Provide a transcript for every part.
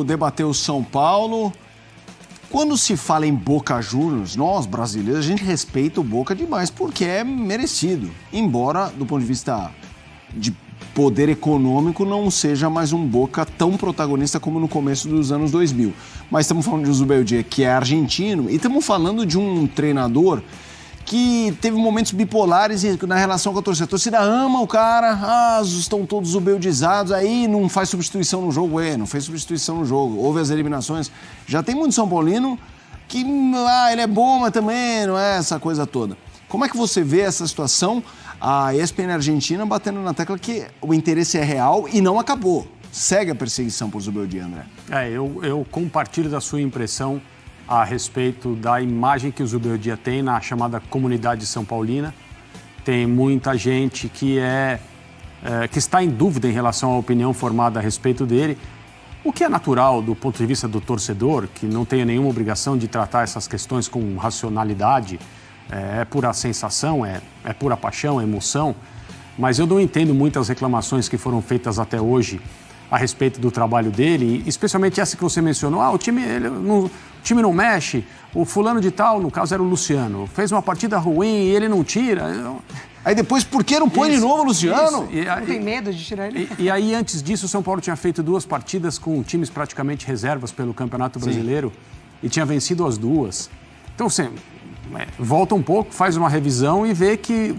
Debater o São Paulo. Quando se fala em Boca Juniors, nós brasileiros, a gente respeita o Boca demais porque é merecido. Embora, do ponto de vista de poder econômico, não seja mais um Boca tão protagonista como no começo dos anos 2000. Mas estamos falando de Zubeldia, que é argentino, e estamos falando de um treinador que teve momentos bipolares na relação com a torcida. A torcida ama o cara, estão todos zubeldizados, aí não faz substituição no jogo. Não fez substituição no jogo, houve as eliminações. Já tem muito São Paulino que, ele é bom, mas também não é essa coisa toda. Como é que você vê essa situação? A ESPN Argentina batendo na tecla que o interesse é real e não acabou. Segue a perseguição por Zubeldia, André. Eu compartilho da sua impressão a respeito da imagem que o Zubeldia tem na chamada comunidade São Paulina. Tem muita gente que está em dúvida em relação à opinião formada a respeito dele, o que é natural do ponto de vista do torcedor, que não tem nenhuma obrigação de tratar essas questões com racionalidade, é pura sensação, é pura paixão, é emoção, mas eu não entendo muitas reclamações que foram feitas até hoje a respeito do trabalho dele, especialmente essa que você mencionou, o time não mexe, o fulano de tal, no caso era o Luciano, fez uma partida ruim e ele não tira. Aí depois, por que não põe de novo o Luciano? Não tem medo de tirar ele? E aí, antes disso, o São Paulo tinha feito 2 partidas com times praticamente reservas pelo Campeonato Brasileiro e tinha vencido as 2. Então, assim, volta um pouco, faz uma revisão e vê que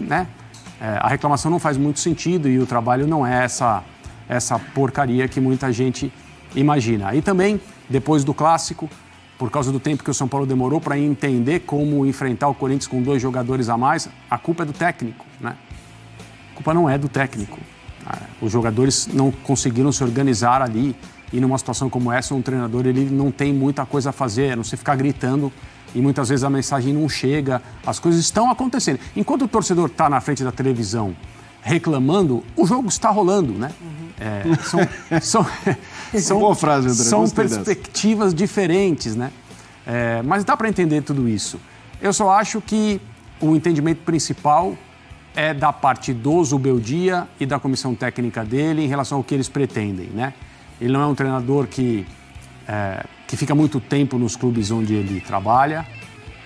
a reclamação não faz muito sentido e o trabalho não é essa porcaria que muita gente imagina. E também, depois do Clássico, por causa do tempo que o São Paulo demorou para entender como enfrentar o Corinthians com 2 jogadores a mais, a culpa é do técnico, A culpa não é do técnico. Os jogadores não conseguiram se organizar ali e numa situação como essa, um treinador ele não tem muita coisa a fazer, a não ser ficar gritando e muitas vezes a mensagem não chega, as coisas estão acontecendo. Enquanto o torcedor está na frente da televisão reclamando, o jogo está rolando, Boa frase, André. São perspectivas diferentes, mas dá para entender tudo isso. Eu só acho que o entendimento principal é da parte do Zubeldia e da comissão técnica dele em relação ao que eles pretendem, Ele não é um treinador que fica muito tempo nos clubes onde ele trabalha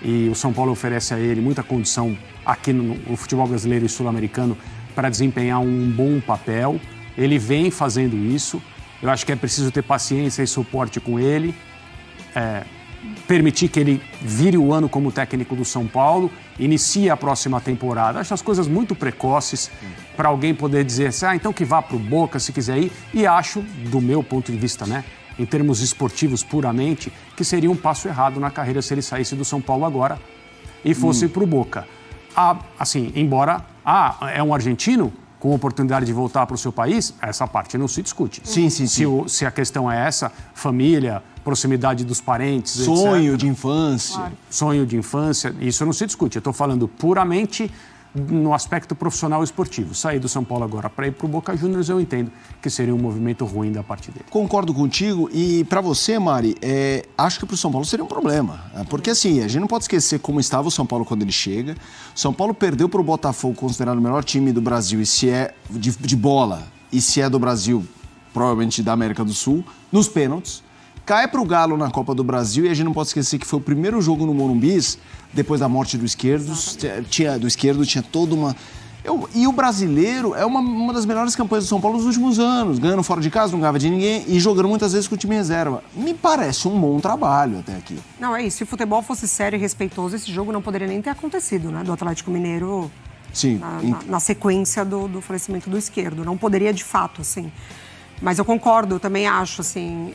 e o São Paulo oferece a ele muita condição aqui no futebol brasileiro e sul-americano para desempenhar um bom papel. Ele vem fazendo isso. Eu acho que é preciso ter paciência e suporte com ele, permitir que ele vire o ano como técnico do São Paulo, inicie a próxima temporada. Acho as coisas muito precoces para alguém poder dizer assim, então que vá para o Boca se quiser ir. E acho, do meu ponto de vista, em termos esportivos puramente, que seria um passo errado na carreira se ele saísse do São Paulo agora e fosse para o Boca. Assim, embora é um argentino com oportunidade de voltar para o seu país, essa parte não se discute. Sim. Se a questão é essa, família, proximidade dos parentes, sonho etc. de infância. Claro. Sonho de infância, isso não se discute. Eu estou falando puramente no aspecto profissional e esportivo. Sair do São Paulo agora para ir para o Boca Juniors, eu entendo que seria um movimento ruim da parte dele. Concordo contigo. E para você, Mari, acho que para o São Paulo seria um problema. Porque assim, a gente não pode esquecer como estava o São Paulo quando ele chega. São Paulo perdeu para o Botafogo, considerado o melhor time do Brasil, e se é de bola, e se é do Brasil, provavelmente da América do Sul, nos pênaltis. Cai para o Galo na Copa do Brasil e a gente não pode esquecer que foi o primeiro jogo no Morumbi, depois da morte do Esquerdo. Tinha toda uma... E o brasileiro é uma das melhores campanhas do São Paulo nos últimos anos. Ganhando fora de casa, não ganhava de ninguém e jogando muitas vezes com o time reserva. Me parece um bom trabalho até aqui. Não, é isso. Se o futebol fosse sério e respeitoso, esse jogo não poderia nem ter acontecido, do Atlético Mineiro. Sim. Na sequência do falecimento do Esquerdo. Não poderia de fato, assim. Mas eu concordo, eu também acho, assim,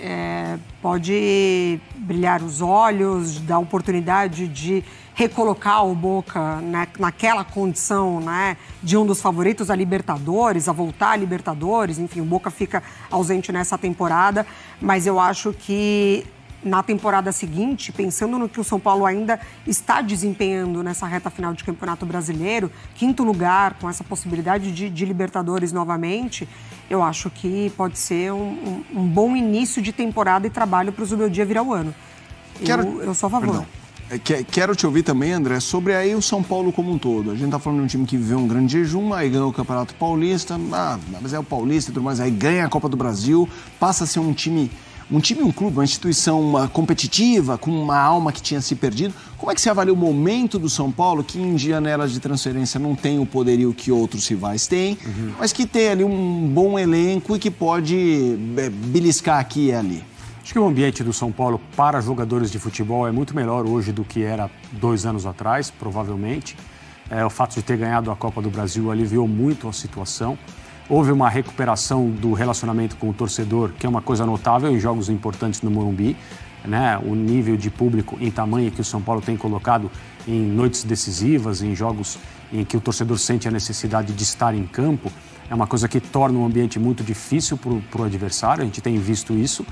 pode brilhar os olhos, dar oportunidade de recolocar o Boca naquela condição, de um dos favoritos a Libertadores, a voltar a Libertadores, enfim, o Boca fica ausente nessa temporada, mas eu acho que na temporada seguinte, pensando no que o São Paulo ainda está desempenhando nessa reta final de Campeonato Brasileiro, 5º lugar, com essa possibilidade de Libertadores novamente, eu acho que pode ser um bom início de temporada e trabalho para o Zubeldia virar o ano. Eu sou a favor. Quero te ouvir também, André, sobre aí o São Paulo como um todo. A gente tá falando de um time que viveu um grande jejum, aí ganhou o Campeonato Paulista, mas é o Paulista e tudo mais, aí ganha a Copa do Brasil, passa a ser um time um time, um clube, uma instituição competitiva, com uma alma que tinha se perdido. Como é que você avalia o momento do São Paulo, que em janelas de transferência não tem o poderio que outros rivais têm, mas que tem ali um bom elenco e que pode beliscar aqui e ali? Acho que o ambiente do São Paulo para jogadores de futebol é muito melhor hoje do que era 2 anos atrás, provavelmente. O fato de ter ganhado a Copa do Brasil aliviou muito a situação. Houve uma recuperação do relacionamento com o torcedor, que é uma coisa notável em jogos importantes no Morumbi, né? O nível de público em tamanho que o São Paulo tem colocado em noites decisivas, em jogos em que o torcedor sente a necessidade de estar em campo, é uma coisa que torna um ambiente muito difícil para o adversário, a gente tem visto isso,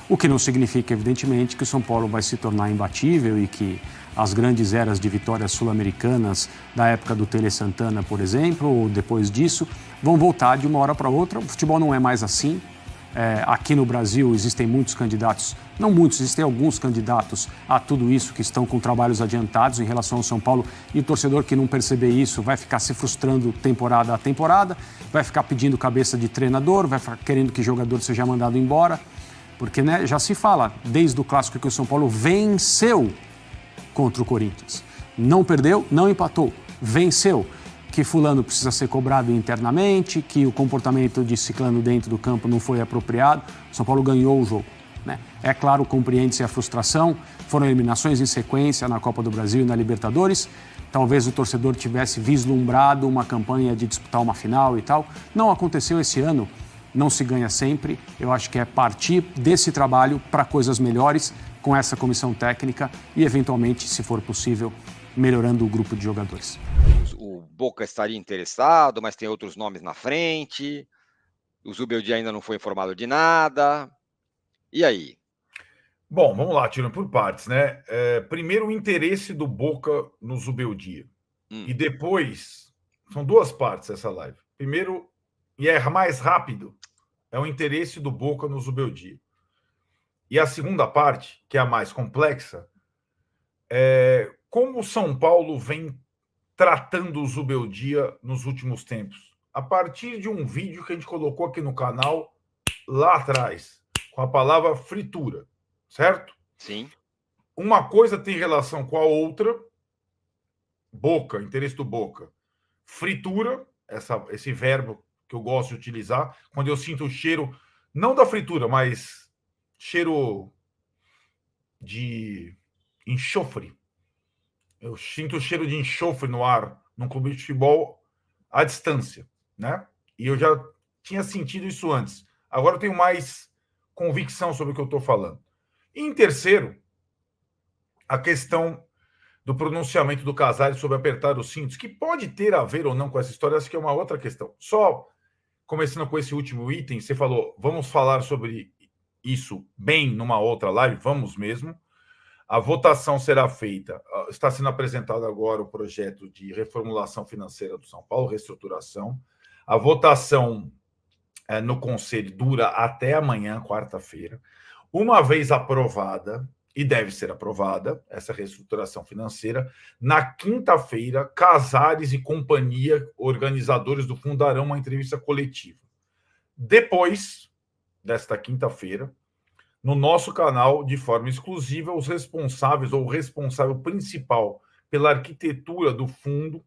o que não significa, evidentemente, que o São Paulo vai se tornar imbatível e que as grandes eras de vitórias sul-americanas da época do Tele Santana, por exemplo, ou depois disso, vão voltar de uma hora para outra. O futebol não é mais assim. Aqui no Brasil existem muitos candidatos, não muitos, existem alguns candidatos a tudo isso que estão com trabalhos adiantados em relação ao São Paulo, e o torcedor que não perceber isso vai ficar se frustrando temporada a temporada, vai ficar pedindo cabeça de treinador, vai ficar querendo que jogador seja mandado embora, porque, né, já se fala desde o clássico que o São Paulo venceu contra o Corinthians. Não perdeu, não empatou, venceu. Que fulano precisa ser cobrado internamente, que o comportamento de ciclano dentro do campo não foi apropriado. O São Paulo ganhou o jogo, né? É claro, compreende-se a frustração, foram eliminações em sequência na Copa do Brasil e na Libertadores. Talvez o torcedor tivesse vislumbrado uma campanha de disputar uma final e tal. Não aconteceu esse ano, não se ganha sempre. Eu acho que é partir desse trabalho para coisas melhores com essa comissão técnica e, eventualmente, se for possível, melhorando o grupo de jogadores. O Boca estaria interessado, mas tem outros nomes na frente. O Zubeldia ainda não foi informado de nada. E aí? Bom, vamos lá, tirando por partes, né? Primeiro, o interesse do Boca no Zubeldia. E depois, são 2 partes essa live. Primeiro, e é mais rápido, é o interesse do Boca no Zubeldia. E a segunda parte, que é a mais complexa, é como o São Paulo vem tratando o Zubeldia nos últimos tempos. A partir de um vídeo que a gente colocou aqui no canal, lá atrás, com a palavra fritura, certo? Sim. Uma coisa tem relação com a outra. Boca, interesse do Boca. Fritura, esse verbo que eu gosto de utilizar, quando eu sinto o cheiro, não da fritura, mas cheiro de enxofre. Eu sinto o cheiro de enxofre no ar num clube de futebol à distância, né? E eu já tinha sentido isso antes. Agora eu tenho mais convicção sobre o que eu estou falando. E em terceiro, a questão do pronunciamento do Casares sobre apertar os cintos, que pode ter a ver ou não com essa história, acho que é uma outra questão. Só começando com esse último item, você falou, vamos falar sobre isso bem numa outra live, vamos mesmo. A votação será feita, está sendo apresentado agora o projeto de reformulação financeira do São Paulo, reestruturação. A votação no Conselho dura até amanhã, quarta-feira. Uma vez aprovada, e deve ser aprovada, essa reestruturação financeira, na quinta-feira, Casares e companhia, organizadores do fundo, darão uma entrevista coletiva. Depois desta quinta-feira, no nosso canal, de forma exclusiva, os responsáveis, ou o responsável principal pela arquitetura do fundo,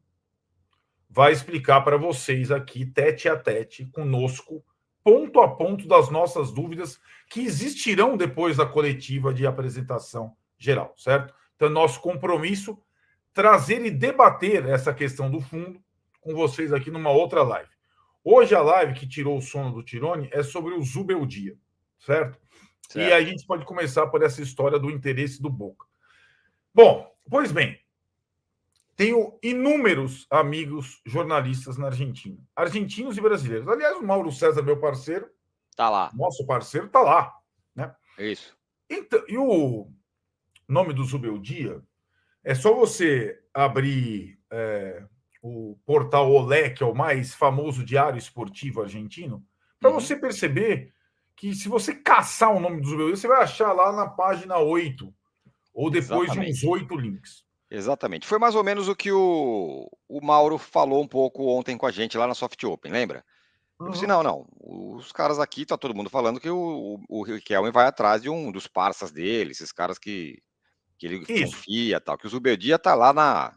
vai explicar para vocês aqui, tete a tete, conosco, ponto a ponto das nossas dúvidas que existirão depois da coletiva de apresentação geral, certo? Então, nosso compromisso, trazer e debater essa questão do fundo com vocês aqui numa outra live. Hoje a live que tirou o sono do Tirone é sobre o Zubeldia, certo? E a gente pode começar por essa história do interesse do Boca. Bom, pois bem, tenho inúmeros amigos jornalistas na Argentina, argentinos e brasileiros. Aliás, o Mauro César, meu parceiro, tá lá. Nosso parceiro, tá lá, né? Isso. Então, e o nome do Zubeldia é só você abrir o portal Olé, que é o mais famoso diário esportivo argentino, para você perceber que se você caçar o nome do Zubeldia, você vai achar lá na página 8, ou depois de uns 8 links. Exatamente. Foi mais ou menos o que o Mauro falou um pouco ontem com a gente lá na Soft Open, lembra? Eu disse, não, os caras aqui, tá todo mundo falando que o Riquelme vai atrás de um dos parças dele, esses caras que ele Isso. confia, tal, que o Zubeldia tá lá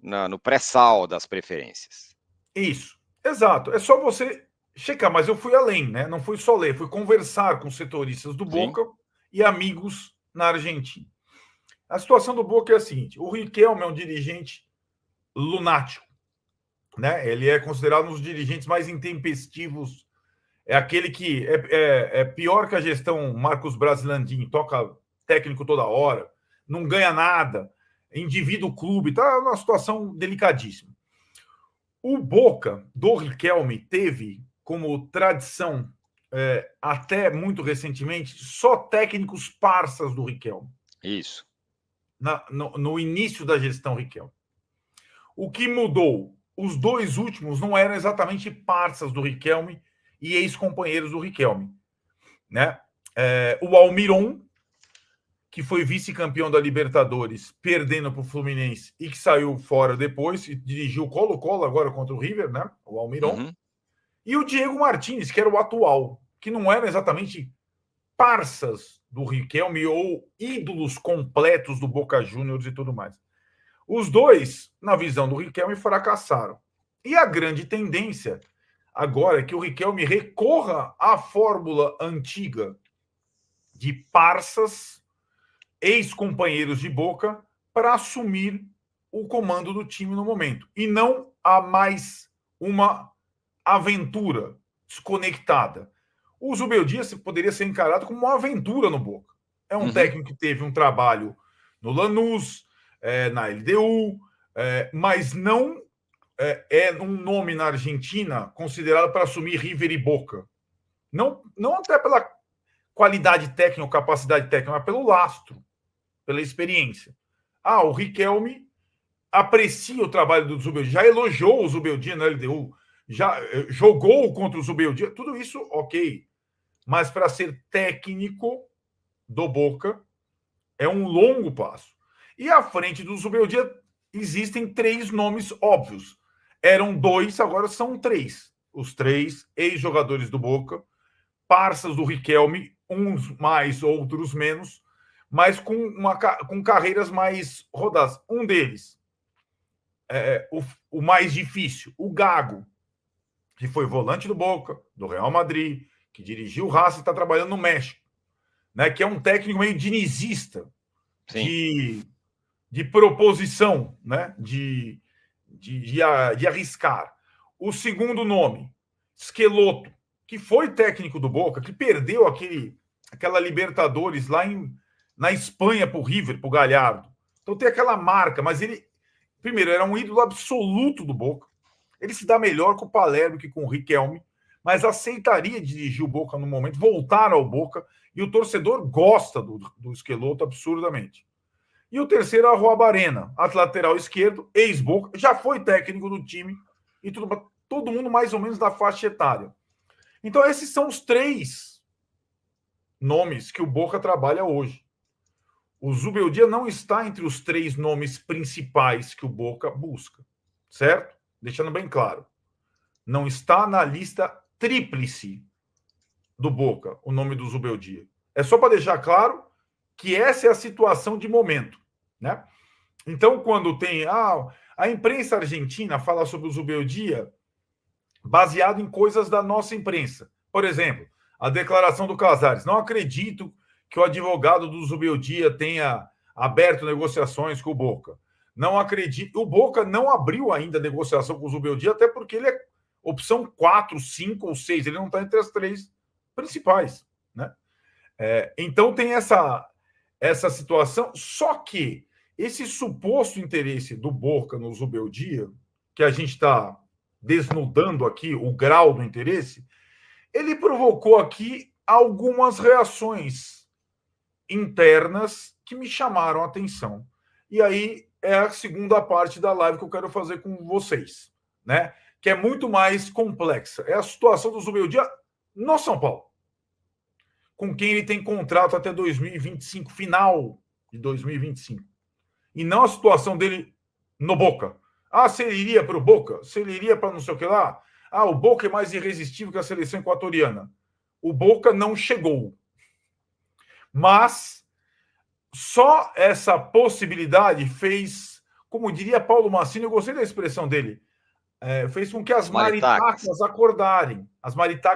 no pré-sal das preferências. Isso, exato. É só você checar, mas eu fui além, né? Não fui só ler, fui conversar com setoristas do Sim. Boca e amigos na Argentina. A situação do Boca é a seguinte: o Riquelme é um dirigente lunático, né? Ele é considerado um dos dirigentes mais intempestivos. É aquele que é pior que a gestão Marcos Braz Landim, toca técnico toda hora, não ganha nada, endivida o clube, tá numa situação delicadíssima. O Boca do Riquelme teve como tradição, até muito recentemente, só técnicos parças do Riquelme. Isso. No início da gestão Riquelme. O que mudou? Os dois últimos não eram exatamente parças do Riquelme e ex-companheiros do Riquelme. Né? O Almiron, que foi vice-campeão da Libertadores, perdendo para o Fluminense e que saiu fora depois, e dirigiu o Colo-Colo agora contra o River, né? O Almiron. Uhum. E o Diego Martínez, que era o atual, que não eram exatamente parças do Riquelme ou ídolos completos do Boca Juniors e tudo mais. Os dois, na visão do Riquelme, fracassaram. E a grande tendência agora é que o Riquelme recorra à fórmula antiga de parças, ex-companheiros de Boca, para assumir o comando do time no momento. E não a mais uma aventura desconectada. O Zubeldia poderia ser encarado como uma aventura no Boca. É um técnico que teve um trabalho no Lanús, na LDU, mas não é um nome na Argentina considerado para assumir River e Boca. Não até pela qualidade técnica ou capacidade técnica, mas pelo lastro, pela experiência. O Riquelme aprecia o trabalho do Zubeldia, já elogiou o Zubeldia na LDU, já jogou contra o Zubeldia, tudo isso ok. Mas para ser técnico do Boca é um longo passo. E à frente do Zubeldia existem 3 nomes óbvios. Eram 2, agora são 3. Os 3 ex-jogadores do Boca, parças do Riquelme, uns mais, outros menos, mas com carreiras mais rodadas. Um deles, o mais difícil, o Gago, que foi volante do Boca, do Real Madrid, que dirigiu o Racing e está trabalhando no México, né, que é um técnico meio dinizista, de proposição, né, de arriscar. O segundo nome, Schelotto, que foi técnico do Boca, que perdeu aquela Libertadores lá na Espanha para o River, para o Galhardo. Então tem aquela marca, mas ele, primeiro, era um ídolo absoluto do Boca. Ele se dá melhor com o Palermo que com o Riquelme, mas aceitaria dirigir o Boca no momento, voltar ao Boca, e o torcedor gosta do Schelotto absurdamente. E o terceiro é o Arruabarrena, lateral esquerdo, ex-Boca, já foi técnico do time, e todo mundo mais ou menos da faixa etária. Então esses são os 3 nomes que o Boca trabalha hoje. O Zubeldia não está entre os 3 nomes principais que o Boca busca, certo? Deixando bem claro. Não está na lista tríplice do Boca, o nome do Zubeldia. É só para deixar claro que essa é a situação de momento, né? Então, quando tem... a imprensa argentina fala sobre o Zubeldia baseado em coisas da nossa imprensa. Por exemplo, a declaração do Casares. Não acredito que o advogado do Zubeldia tenha aberto negociações com o Boca. Não acredito. O Boca não abriu ainda negociação com o Zubeldia, até porque ele é opção 4, 5 ou 6. Ele não está entre as 3 principais, né? Então tem essa situação. Só que esse suposto interesse do Boca no Zubeldia, que a gente está desnudando aqui o grau do interesse, ele provocou aqui algumas reações internas que me chamaram a atenção. E aí é a segunda parte da live que eu quero fazer com vocês, né? Que é muito mais complexa. É a situação do Zubeldia no São Paulo, com quem ele tem contrato até 2025, final de 2025. E não a situação dele no Boca. Se ele iria para o Boca, se ele iria para não sei o que lá. Ah, o Boca é mais irresistível que a seleção equatoriana. O Boca não chegou. Mas só essa possibilidade fez, como diria Paulo Massini, eu gostei da expressão dele, fez com que as maritacas acordarem. As maritacas